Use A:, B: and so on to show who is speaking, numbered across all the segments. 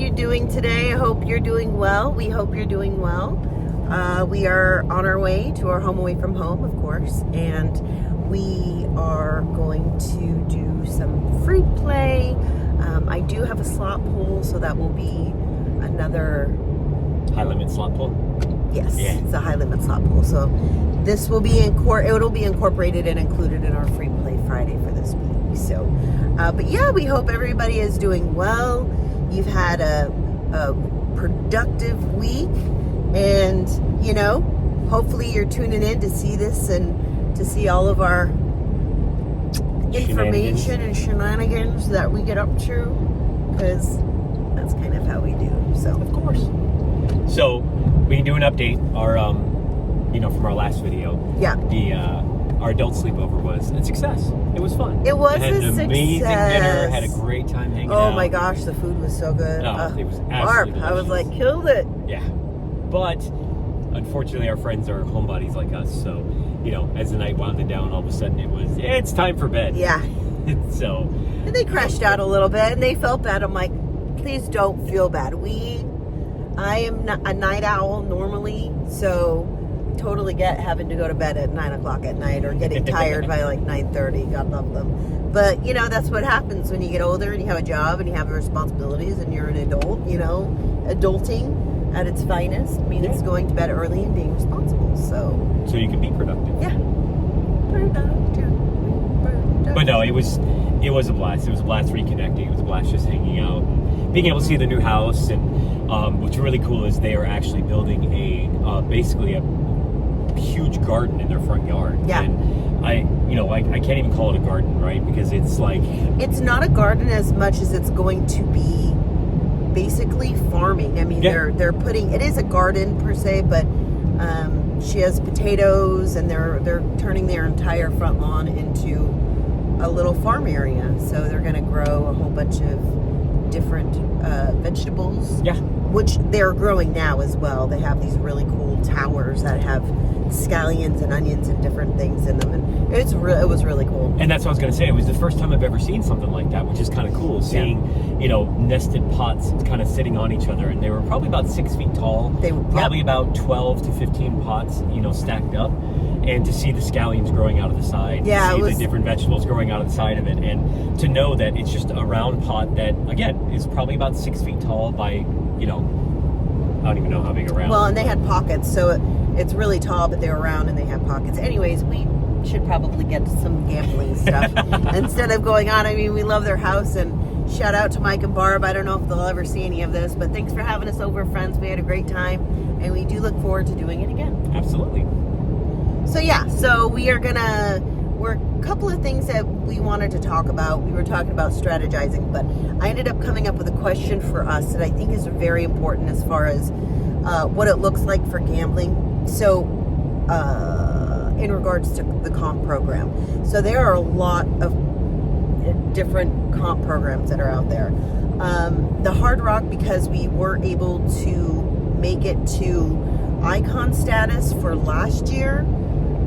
A: you doing today? I hope you're doing well. We hope you're doing well. We are on our way to our home away from home, of course, and we are going to do some fruit play. I do have a slot pull, so that will be another
B: high limit slot pull.
A: Yes, yeah. It's a high limit slot pull. So this will be it'll be incorporated and included in our free play Friday for this week. So, but yeah, we hope everybody is doing well. You've had a productive week, and hopefully you're tuning in to see this and to see all of our information and shenanigans that we get up to, because that's kind of how we do. So
B: of course. So we can do an update. Our from our last video.
A: Yeah.
B: Our adult sleepover was a success. It was fun.
A: It was
B: had
A: a
B: an
A: success.
B: Amazing dinner. Had a great time hanging out.
A: Oh my gosh, the food was so good.
B: Oh, it was absolutely delicious.
A: I was like, killed it.
B: Yeah. But unfortunately, our friends are homebodies like us. So, as the night wound down, all of a sudden it's time for bed.
A: Yeah.
B: So.
A: And they crashed out a little bit, and they felt bad. I'm like, please don't feel bad. I am not a night owl normally, so totally get having to go to bed at 9 o'clock at night or getting tired by like 9:30. God love them. But that's what happens when you get older and you have a job and you have responsibilities and you're an adult. Adulting at its finest means going to bed early and being responsible. So
B: you can be productive.
A: Yeah. Productive.
B: But no, it was a blast. It was a blast reconnecting. It was a blast just hanging out, being able to see the new house. And what's really cool is they are actually building basically a huge garden in their front yard.
A: Yeah.
B: And I can't even call it a garden, right? Because it's like,
A: it's not a garden as much as it's going to be basically farming. I mean, they're putting, it is a garden per se, but she has potatoes, and they're turning their entire front lawn into a little farm area. So they're going to grow a whole bunch of different vegetables.
B: Yeah.
A: Which they're growing now as well. They have these really cool towers that have scallions and onions and different things in them, and it was really cool.
B: And that's what I was going to say. It was the first time I've ever seen something like that, which is kind of cool. Seeing, nested pots kind of sitting on each other, and they were probably about 6 feet tall. They were probably about 12 to 15 pots, stacked up, and to see the scallions growing out of the side, the different vegetables growing out of the side of it, and to know that it's just a round pot that, again, is probably about 6 feet tall by, I don't even know how big a round.
A: Well, and they had pockets, so it's really tall, but they're round and they have pockets. Anyways, we should probably get to some gambling stuff instead of going on. I mean, we love their house, and shout out to Mike and Barb. I don't know if they'll ever see any of this, but thanks for having us over, friends. We had a great time, and we do look forward to doing it again.
B: Absolutely.
A: So we're a couple of things that we wanted to talk about. We were talking about strategizing, but I ended up coming up with a question for us that I think is very important as far as what it looks like for gambling. So in regards to the comp program. So there are a lot of different comp programs that are out there. The Hard Rock, because we were able to make it to icon status for last year,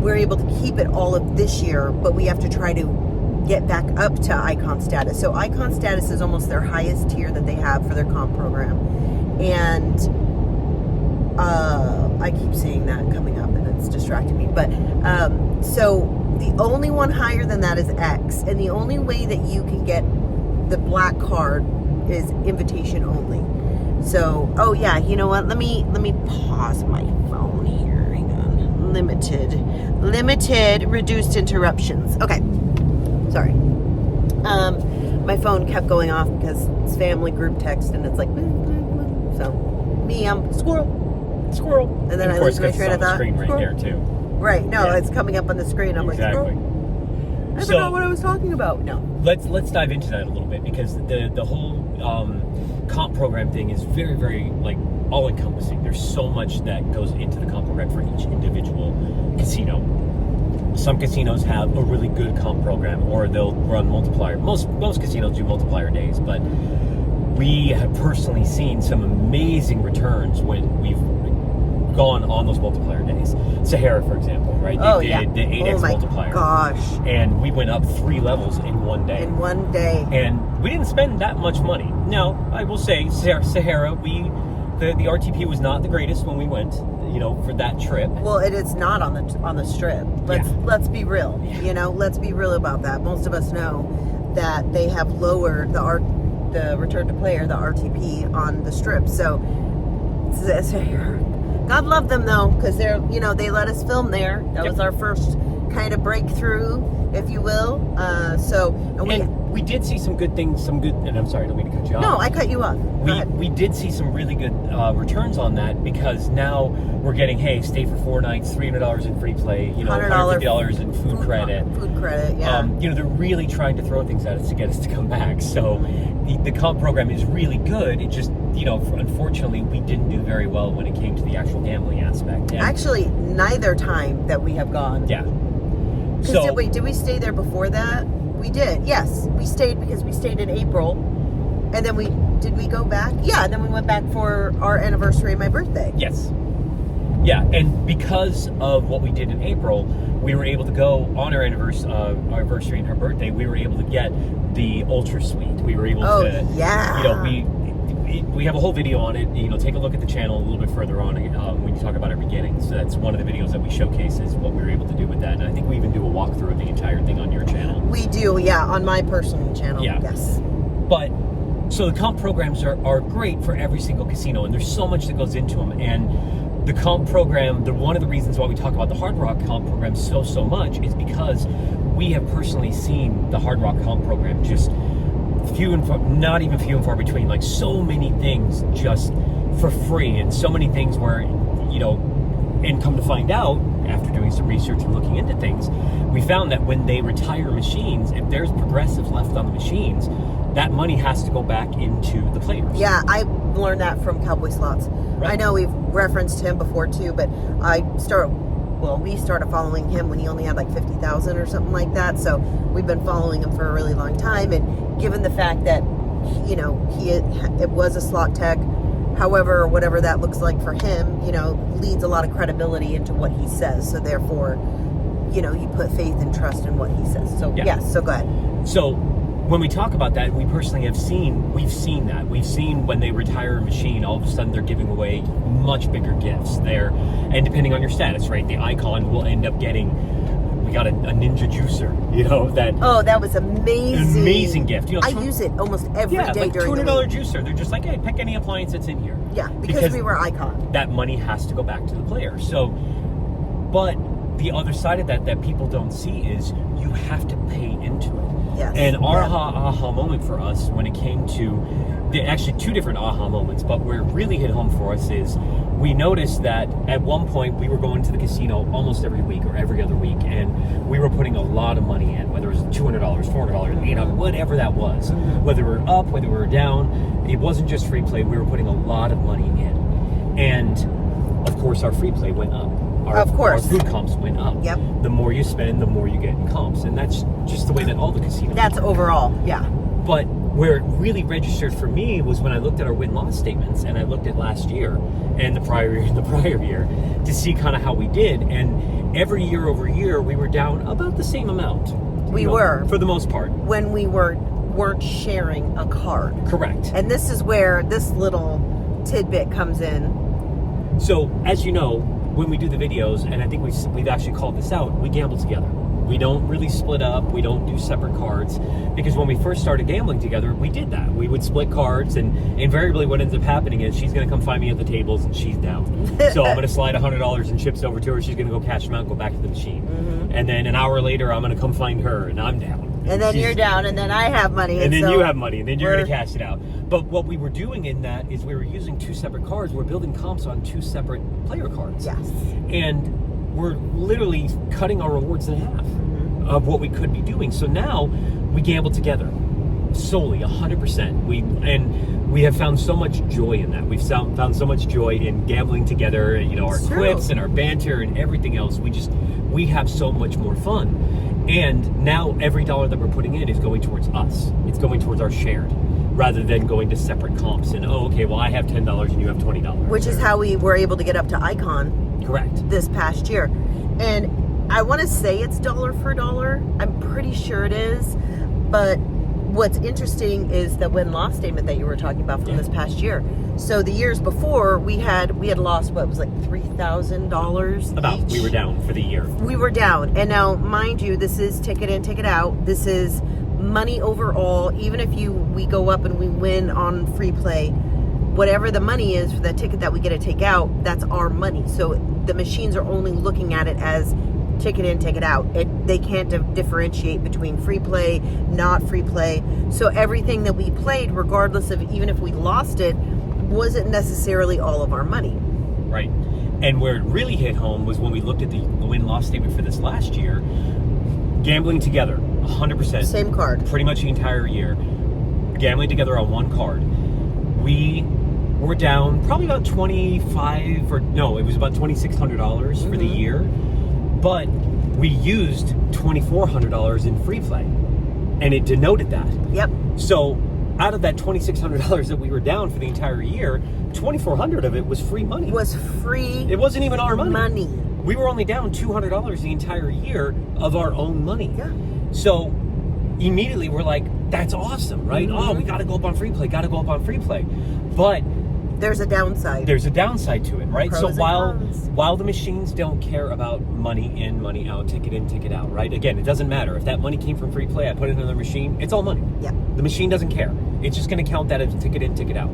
A: we're able to keep it all of this year, but we have to try to get back up to icon status. So icon status is almost their highest tier that they have for their comp program. And I keep seeing that coming up and it's distracting me. But so the only one higher than that is X. And the only way that you can get the black card is invitation only. So, you know what? Let me pause my phone here. Hang on. Limited reduced interruptions. Okay. Sorry. My phone kept going off because it's family group text and it's like, so I'm squirrel. And then I lose my train of thought.
B: Screen right there too.
A: Right. No, it's coming up on the screen. I'm like, squirrel. I forgot what I was talking about. No.
B: Let's dive into that a little bit, because the whole comp program thing is very, very all encompassing. There's so much that goes into the comp program for each individual casino. Some casinos have a really good comp program, or they'll run multiplier. Most casinos do multiplier days, but we have personally seen some amazing returns when we've gone on those multiplier days. Sahara, for example, right? They did the 8x multiplier.
A: Gosh.
B: And we went up 3 levels in one day.
A: In one day.
B: And we didn't spend that much money. Now, I will say, Sahara, the RTP was not the greatest when we went, for that trip.
A: Well, it is not on the strip. Let's be real.
B: Yeah.
A: Let's be real about that. Most of us know that they have lowered the return to player, the RTP on the strip. So, God love them though, because they're, they let us film there. That was our first kind of breakthrough, if you will.
B: We did see some good things, and I'm sorry, I don't mean to cut you off.
A: No, I cut you off.
B: We did see some really good returns on that, because now we're getting, hey, stay for 4 nights, $300 in free play, $150 in food credit.
A: Food credit, yeah.
B: They're really trying to throw things at us to get us to come back. So the comp program is really good. It just, unfortunately, we didn't do very well when it came to the actual gambling aspect. And
A: actually, neither time that we have gone.
B: Yeah.
A: So did we stay there before that? We did. Yes, we stayed because we stayed in April, and then did we go back? Yeah, and then we went back for our anniversary and my birthday.
B: Yes. Yeah, and because of what we did in April, we were able to go on our anniversary and her birthday. We were able to get the Ultra Suite. We were able to.
A: Yeah.
B: We have a whole video on it. Take a look at the channel a little bit further on when you talk about our beginnings. So that's one of the videos that we showcase is what we were able to do with that. And I think we even do a walkthrough of the entire thing on your channel.
A: We do, yeah, on my personal channel.
B: Yeah.
A: Yes.
B: But so the comp programs are great for every single casino, and there's so much that goes into them. And the comp program, one of the reasons why we talk about the Hard Rock comp program so much is because we have personally seen the Hard Rock comp program just not even few and far between, like so many things just for free, and so many things where, and come to find out after doing some research and looking into things, we found that when they retire machines, if there's progressives left on the machines, that money has to go back into the players.
A: Yeah, I learned that from Cowboy Slots. Right. I know we've referenced him before too, but we started following him when he only had like 50,000 or something like that. So we've been following him for a really long time. And given the fact that, it was a slot tech, however, whatever that looks like for him, leads a lot of credibility into what he says. So therefore, you put faith and trust in what he says. So yes, so go ahead.
B: So when we talk about that, we personally we've seen that. We've seen when they retire a machine, all of a sudden they're giving away much bigger gifts there. And depending on your status, right, the icon will end up getting, we got a ninja juicer, that. Oh,
A: that was amazing.
B: Amazing gift.
A: I use it almost every day
B: like
A: during the
B: $200
A: week.
B: Juicer. They're just like, hey, pick any appliance that's in here.
A: Yeah, because we were icon.
B: That money has to go back to the player. So, but the other side of that people don't see is you have to pay into it.
A: Yes.
B: And our aha moment for us when it came to, actually 2 different aha moments, but where it really hit home for us is we noticed that at one point we were going to the casino almost every week or every other week, and we were putting a lot of money in, whether it was $200, $400, $800, whatever that was. Whether we were up, whether we were down, it wasn't just free play, we were putting a lot of money in. And of course our free play went up. Our food comps went up.
A: Yep.
B: The more you spend, the more you get in comps. And that's just the way that all the casinos
A: That's overall, yeah.
B: But where it really registered for me was when I looked at our win-loss statements, and I looked at last year and the prior year to see kind of how we did. And every year over year, we were down about the same amount.
A: We were.
B: For the most part.
A: When we weren't sharing a card.
B: Correct.
A: And this is where this little tidbit comes in.
B: So, as you know, when we do the videos, and I think we've actually called this out, we gamble together. We don't really split up. We don't do separate cards, because when we first started gambling together, we did that. We would split cards, and invariably what ends up happening is she's going to come find me at the tables and she's down. So I'm going to slide $100 in chips over to her. She's going to go cash them out and go back to the machine. And then an hour later, I'm going to come find her and I'm down.
A: And then you're down, and then I have money.
B: And then you have money, and then you're going to cash it out. But what we were doing in that is we were using 2 separate cards. We're building comps on 2 separate player cards.
A: Yes.
B: And we're literally cutting our rewards in half of what we could be doing. So now we gamble together solely 100%. We have found so much joy in that. We've found so much joy in gambling together, our quips and our banter and everything else. We have so much more fun. And now every dollar that we're putting in is going towards us. It's going towards our shared. rather than going to separate comps and, oh, okay, well, I have $10 and you have $20.
A: Which is how we were able to get up to Icon.
B: Correct.
A: This past year. And I want to say it's dollar for dollar. I'm pretty sure it is. But what's interesting is the win-loss statement that you were talking about from this past year. So the years before, we had lost, what was like $3,000
B: About.
A: each.
B: We were down for the year.
A: We were down. And now, mind you, this is ticket in, ticket out. This is money overall. Even if we go up and we win on free play, whatever the money is for the ticket that we get to take out, that's our money. So the machines are only looking at it as ticket in, ticket out. They can't differentiate between free play, not free play. So everything that we played, regardless of even if we lost it, wasn't necessarily all of our money.
B: Right. And where it really hit home was when we looked at the win-loss statement for this last year. Gambling together, 100%.
A: Same card.
B: Pretty much the entire year. Gambling together on one card. We were down probably about it was about $2,600 for the year. But we used $2,400 in free play. And it denoted that.
A: Yep.
B: So out of that $2,600 that we were down for the entire year, $2,400 of it was free money.
A: Was free.
B: It wasn't even our
A: money.
B: We were only down $200 the entire year of our own money.
A: Yeah.
B: So immediately we're like, that's awesome, right?
A: Mm-hmm.
B: Oh, we got to go up on free play. But
A: there's a downside.
B: There's a downside to it, right?
A: Pros
B: so
A: and
B: while
A: cons.
B: while the machines don't care about money in, money out, ticket in, ticket out, right? Again, it doesn't matter. If that money came from free play, I put it in another machine, it's all money.
A: Yeah.
B: The machine doesn't care. It's just going to count that as ticket in, ticket out.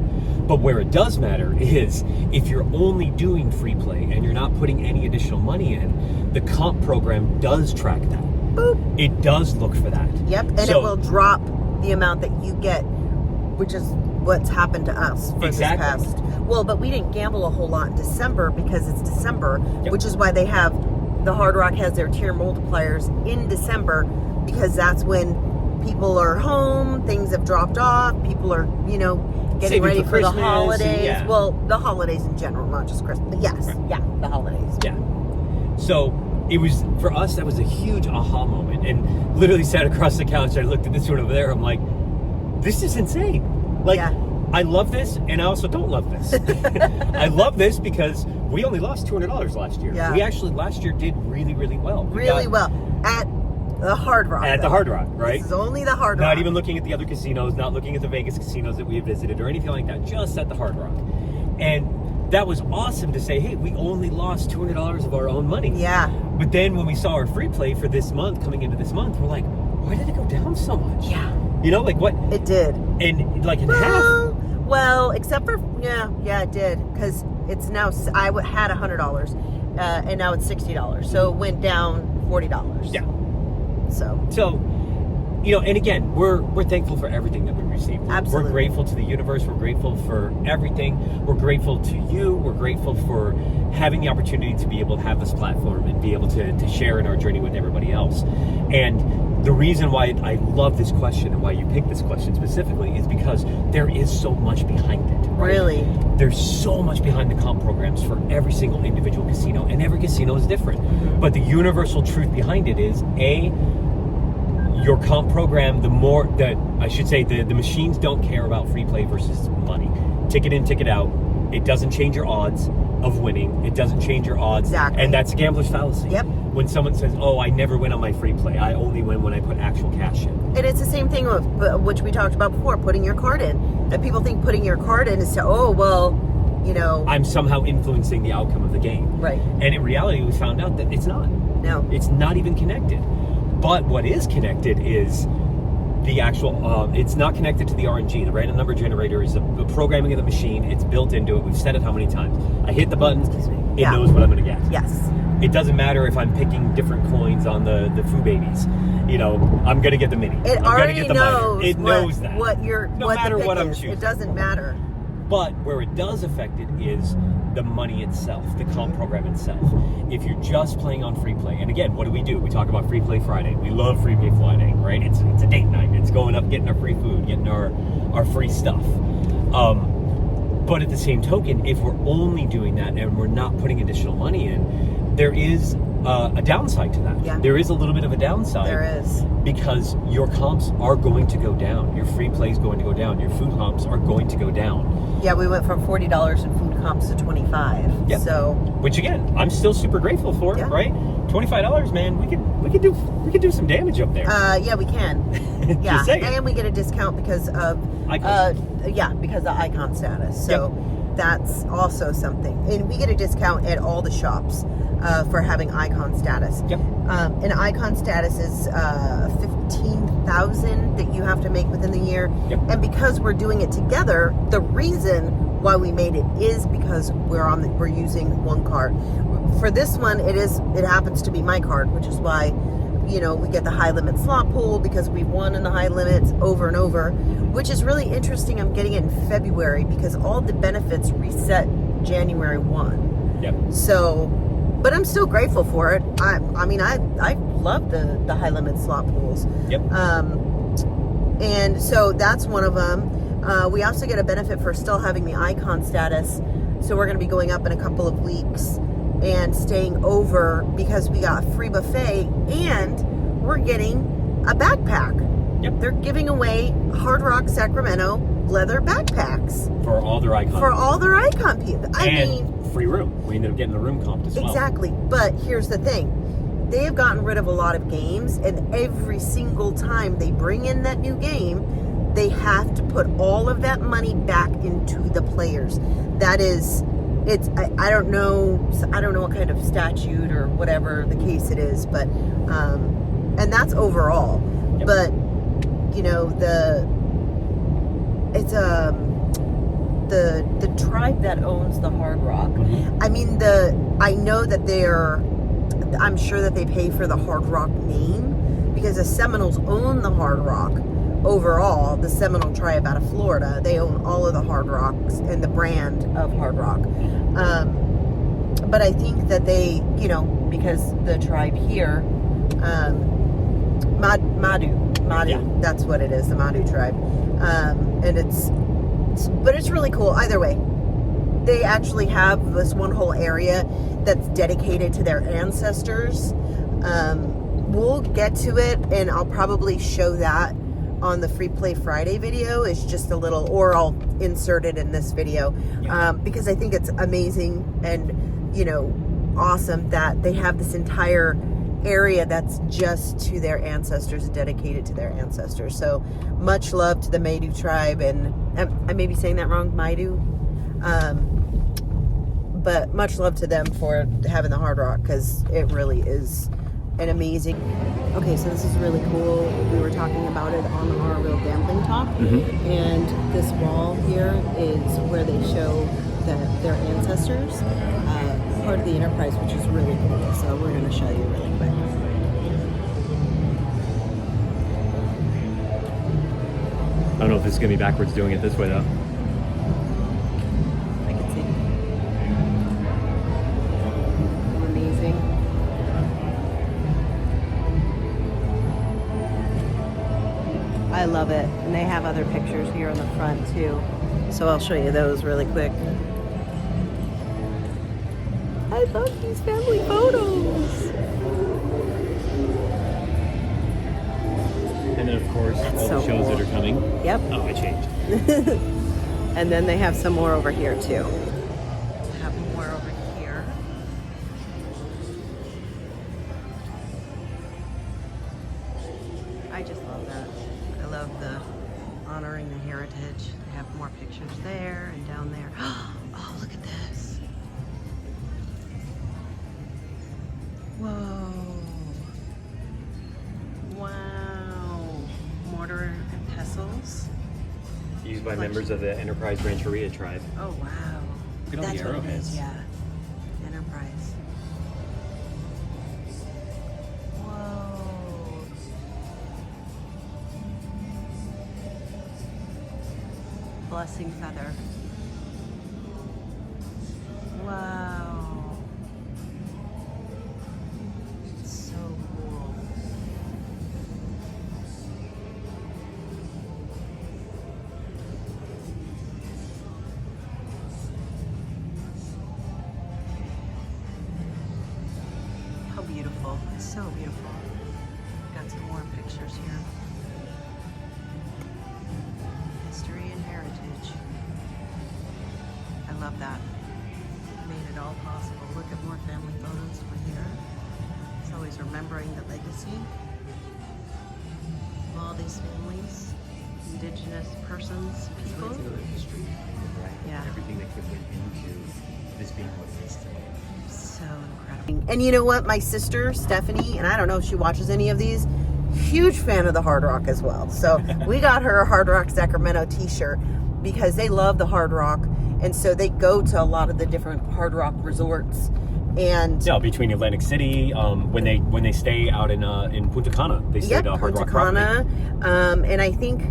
B: But where it does matter is if you're only doing free play and you're not putting any additional money in, the comp program does track that.
A: Boop.
B: It does look for that.
A: Yep. And
B: So-
A: it will drop the amount that you get, which is what's happened to us for
B: Exactly.
A: this past. Well, but we didn't gamble a whole lot in December because it's December,
B: Yep.
A: which is why they have the Hard Rock has their tier multipliers in December, because that's when people are home, things have dropped off, people are, getting
B: Saving
A: ready
B: for
A: for the
B: Christmas and-
A: holidays.
B: yeah.
A: Well, the holidays in general, not just Christmas. But yes,
B: Right.
A: yeah, the holidays.
B: Yeah. So it was, for us, that was a huge aha moment. And literally sat across the couch, I looked at this one over there, I'm like, this is insane. Like,
A: Yeah.
B: I love this, and I also don't love this. I love this because we only lost $200 last year.
A: Yeah.
B: We actually last year did really, really well. We
A: Really
B: got-
A: well. At the Hard Rock.
B: At the
A: though.
B: Hard Rock, right?
A: This is only the Hard Rock.
B: Not even looking at the other casinos, not looking at the Vegas casinos that we have visited or anything like that, just at the Hard Rock. And that was awesome to say, hey, we only lost $200 of our own money.
A: Yeah.
B: But then when we saw our free play for this month, coming into this month, we're like, why did it go down so much?
A: Yeah.
B: Like what?
A: It did.
B: And like in half.
A: Well, except for yeah, it did, because it's now I had $100, and now it's $60, so it went down $40.
B: Yeah.
A: So
B: and again, we're thankful for everything that we received.
A: Absolutely.
B: We're grateful to the universe. We're grateful for everything. We're grateful to you. We're grateful for having the opportunity to be able to have this platform and be able to share in our journey with everybody else. And the reason why I love this question and why you picked this question specifically is because there is so much behind it. Right?
A: Really?
B: There's so much behind the comp programs for every single individual casino, and every casino is different.
A: Mm-hmm.
B: But the universal truth behind it is, your comp program, the machines don't care about free play versus money. Ticket in, ticket out. It doesn't change your odds of winning. It doesn't change your odds.
A: Exactly.
B: And that's a gambler's fallacy.
A: Yep.
B: When someone says, oh, I never win on my free play. I only win when I put actual cash in.
A: And it's the same thing with which we talked about before, putting your card in. And people think putting your card in is
B: I'm somehow influencing the outcome of the game.
A: Right.
B: And in reality, we found out that it's not.
A: No.
B: It's not even connected. But what is connected is the actual, it's not connected to the RNG. The random number generator is the programming of the machine. It's built into it. We've said it how many times. I hit the button, it
A: Yeah.
B: knows what I'm going to get.
A: Yes.
B: It doesn't matter if I'm picking different coins on the Foo Babies. I'm going to get the mini.
A: It
B: I'm
A: already
B: gonna get the
A: knows.
B: minor. It knows that.
A: What
B: no
A: the
B: matter
A: pick
B: what I'm
A: is.
B: choosing.
A: It doesn't matter.
B: But where it does affect it is the money itself, the comp program itself. If you're just playing on free play, and again, what do? We talk about Free Play Friday. We love Free Play Friday, right? It's a date night. It's going up, getting our free food, getting our free stuff. But at the same token, if we're only doing that and we're not putting additional money in, there is a downside to that.
A: Yeah.
B: There is a little bit of a downside.
A: There is.
B: Because your comps are going to go down. Your free play is going to go down. Your food comps are going to go down.
A: Yeah, we went from $40 in food comps to $25.
B: Yep.
A: So,
B: which again, I'm still super grateful for,
A: yeah.
B: right? $25, man. We could do some damage up there.
A: Yeah, we can. Yeah,
B: Just saying.
A: and we get a discount because of because of icon status. So that's also something, and we get a discount at all the shops for having icon status.
B: Yep.
A: And icon status is 15,000 that you have to make within the year.
B: Yep.
A: And because we're doing it together, the reason why we made it is because we're using one card. For this one, it happens to be my card, which is why, you know, we get the high limit slot pool because we've won in the high limits over and over, which is really interesting. I'm getting it in February because all the benefits reset January 1.
B: Yep.
A: So, but I'm still grateful for it. I love the high limit slot pools.
B: Yep.
A: And so that's one of them. We also get a benefit for still having the icon status. So we're going to be going up in a couple of weeks and staying over because we got free buffet and we're getting a backpack.
B: Yep.
A: They're giving away Hard Rock Sacramento leather backpacks
B: For all their icon.
A: for all their icon people. I mean,
B: free room. We ended up getting the room comped as well.
A: exactly. But here's the thing. They have gotten rid of a lot of games, and every single time they bring in that new game, they have to put all of that money back into the players. That is, I don't know what kind of statute or whatever the case it is, but and that's overall.
B: Yep.
A: But you know, the tribe that owns the Hard Rock.
B: Mm-hmm.
A: I mean, I know that I'm sure that they pay for the Hard Rock name because the Seminoles own the Hard Rock. Overall, the Seminole tribe out of Florida, they own all of the Hard Rocks and the brand of Hard Rock. But I think that they, you know, because the tribe here, Madu,
B: Yeah.
A: that's what it is, the Madu tribe. And but it's really cool. Either way, they actually have this one whole area that's dedicated to their ancestors. We'll get to it, and I'll probably show that on the Free Play Friday video. Is just a little, or I'll insert it in this video, because I think it's amazing and, you know, awesome that they have this entire area that's just to their ancestors, dedicated to their ancestors. So much love to the Maidu tribe, and I may be saying that wrong, Maidu, but much love to them for having the Hard Rock, because it really is an amazing. Okay, so this is really cool. We were talking about it on our Real Gambling Talk, and this wall here is where they show their ancestors, part of the Enterprise, which is really cool. So we're going to show you really quick.
B: I don't know if this is going to be backwards doing it this way, though.
A: I can see. Amazing. I love it. And they have other pictures here on the front, too. So I'll show you those really quick. I love these family photos.
B: And then, of course,
A: That's
B: all the
A: so
B: shows
A: cool.
B: that are coming.
A: Yep.
B: Oh, I changed.
A: And then they have some more over here, too. They have more over here. I just love that. I love the honoring the heritage. They have more pictures there and down there. Oh, look at this. Whoa. Wow. Mortar and pestles.
B: Used by members of the Enterprise Rancheria tribe.
A: Oh, wow.
B: Look at all the
A: That's what it
B: arrowheads.
A: is, yeah. Enterprise. Whoa. Blessing feather. Wow. So cool. How beautiful. So beautiful. Got some more pictures here. History and heritage. I love that. Made it all possible. Look at more family photos over here. It's always remembering the legacy of all these families, indigenous persons, people.
B: It's another history, right?
A: Yeah.
B: Everything that went into this being what it is today.
A: So incredible. And you know what? My sister, Stephanie, and I don't know if she watches any of these, huge fan of the Hard Rock as well. So we got her a Hard Rock Sacramento t-shirt because they love the Hard Rock. And so they go to a lot of the different Hard Rock resorts. And
B: between Atlantic City, when they stay out in Punta Cana, they stay at Hard Rock
A: Cana. And I think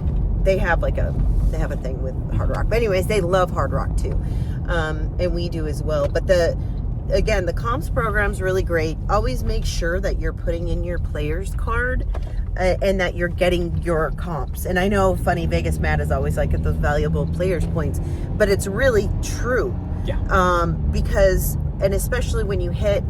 A: they have a thing with Hard Rock. But anyways, they love Hard Rock too. And we do as well. But the comps program's really great. Always make sure that you're putting in your player's card and that you're getting your comps. And I know funny Vegas Matt is always like at those valuable players points, but it's really true.
B: Yeah.
A: Because, and especially when you hit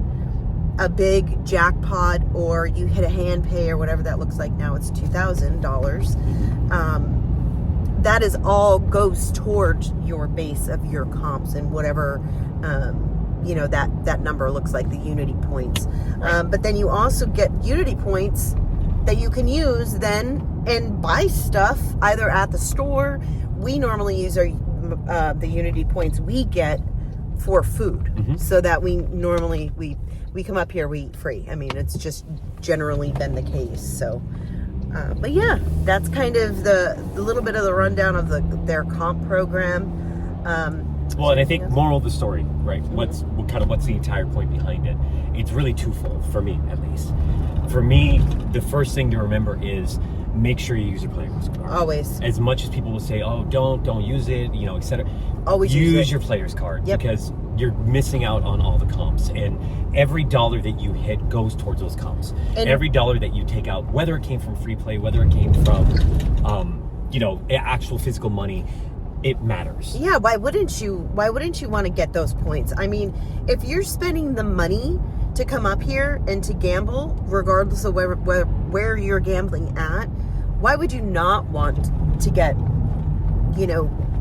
A: a big jackpot or you hit a hand pay or whatever that looks like now, it's $2,000. That is all goes towards your base of your comps and whatever, that number looks like, the Unity points. But then you also get Unity points that you can use then and buy stuff either at the store. We normally use the Unity points we get for food, so that we normally we come up here, we eat free. I mean, it's just generally been the case. So but yeah, that's kind of the little bit of the rundown of their comp program.
B: Well, and I think moral of the story, right? What's the entire point behind it? It's really twofold for me, at least. For me, the first thing to remember is make sure you use your player's card.
A: Always.
B: As much as people will say, "Oh, don't use it," etc.
A: Always
B: use your player's card, because you're missing out on all the comps, and every dollar that you hit goes towards those comps. And every dollar that you take out, whether it came from free play, whether it came from, actual physical money, it matters.
A: Yeah, why wouldn't you want to get those points? I mean, if you're spending the money to come up here and to gamble, regardless of where you're gambling at, why would you not want to get,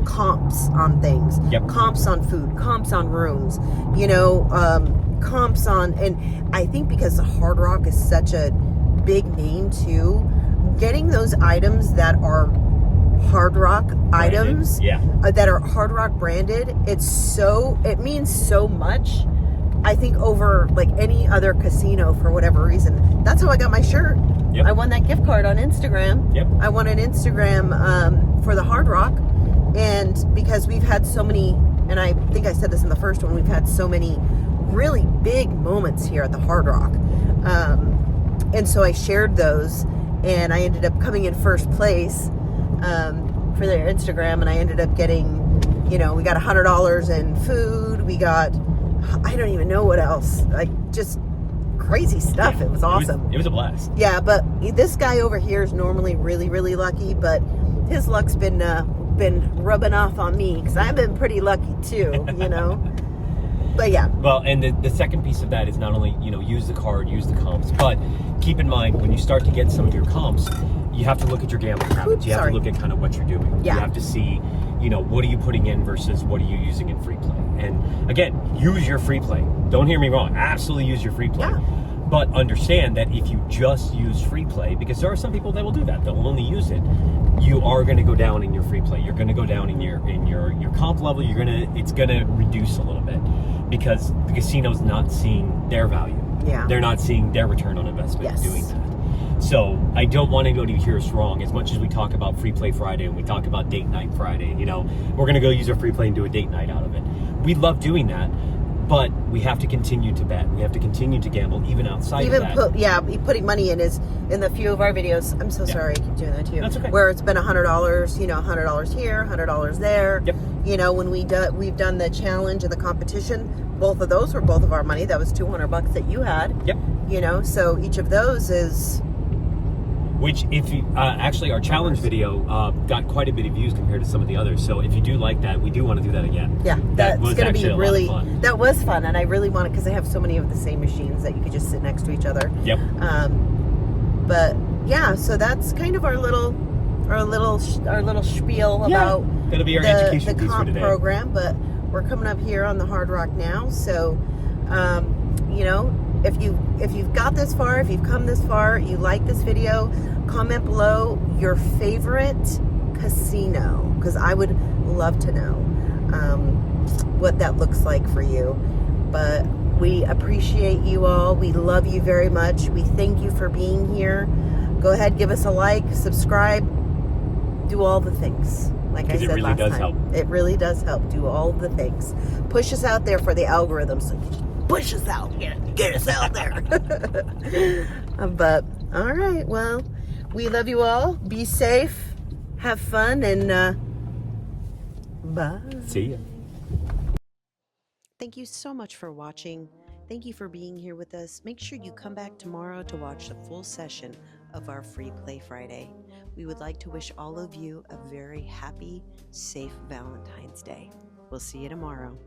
A: comps on things?
B: Yep.
A: Comps on food, comps on rooms, comps on, and I think because the Hard Rock is such a big name too, getting those items that are Hard Rock branded items, that are Hard Rock branded, it means so much, I think, over like any other casino for whatever reason. That's how I got my shirt.
B: Yep.
A: I won that gift card on Instagram.
B: Yep.
A: I won an Instagram for the Hard Rock, and because we've had so many, and I think I said this in the first one, we've had so many really big moments here at the Hard Rock, and so I shared those, and I ended up coming in first place for their Instagram, and I ended up getting, we got $100 in food, we got, I don't even know what else, like just crazy stuff. Yeah, it was awesome.
B: It was a blast.
A: Yeah, but this guy over here is normally really, really lucky, but his luck's been rubbing off on me because I've been pretty lucky too, But yeah.
B: Well, and the second piece of that is not only, use the card, use the comps, but keep in mind when you start to get some of your comps, you have to look at your gambling habits. You have to look at kind of what you're doing.
A: Yeah.
B: You have to see, what are you putting in versus what are you using in free play. And again, use your free play. Don't hear me wrong. Absolutely use your free play.
A: Yeah.
B: But understand that if you just use free play, because there are some people that will do that, they'll only use it, you are going to go down in your free play. You're going to go down in your comp level. It's going to reduce a little bit because the casino's not seeing their value.
A: Yeah.
B: They're not seeing their return on investment doing that. So I don't want anybody to hear us wrong. As much as we talk about Free Play Friday and we talk about Date Night Friday, we're going to go use our free play and do a date night out of it. We love doing that, but we have to continue to bet. We have to continue to gamble even outside of that.
A: Putting money in is in the few of our videos. I'm so sorry I keep doing that to you.
B: That's okay.
A: Where it's been $100, $100 here, $100 there.
B: Yep.
A: When we've done the challenge and the competition, both of those were both of our money. That was $200 that you had.
B: Yep.
A: So each of those is
B: Which, if you actually, our challenge video got quite a bit of views compared to some of the others. So if you do like that, we do want to do that again.
A: Yeah, that's going to be really
B: fun.
A: That was fun, and I really want it because I have so many of the same machines that you could just sit next to each other.
B: Yep.
A: But yeah, so that's kind of our little spiel about
B: that'll be our education
A: the
B: piece for
A: comp
B: today.
A: program. But we're coming up here on the Hard Rock now, so you know. If you've got this far, if you've come this far, you like this video, comment below your favorite casino, because I would love to know what that looks like for you. But we appreciate you all. We love you very much. We thank you for being here. Go ahead, give us a like, subscribe, do all the things. Like I said
B: really
A: last
B: does
A: time.
B: help.
A: It really does help. Do all the things. Push us out there for the algorithms. Push us out. Get us out there. But, all right. Well, we love you all. Be safe. Have fun. And bye.
B: See ya.
A: Thank you so much for watching. Thank you for being here with us. Make sure you come back tomorrow to watch the full session of our Free Play Friday. We would like to wish all of you a very happy, safe Valentine's Day. We'll see you tomorrow.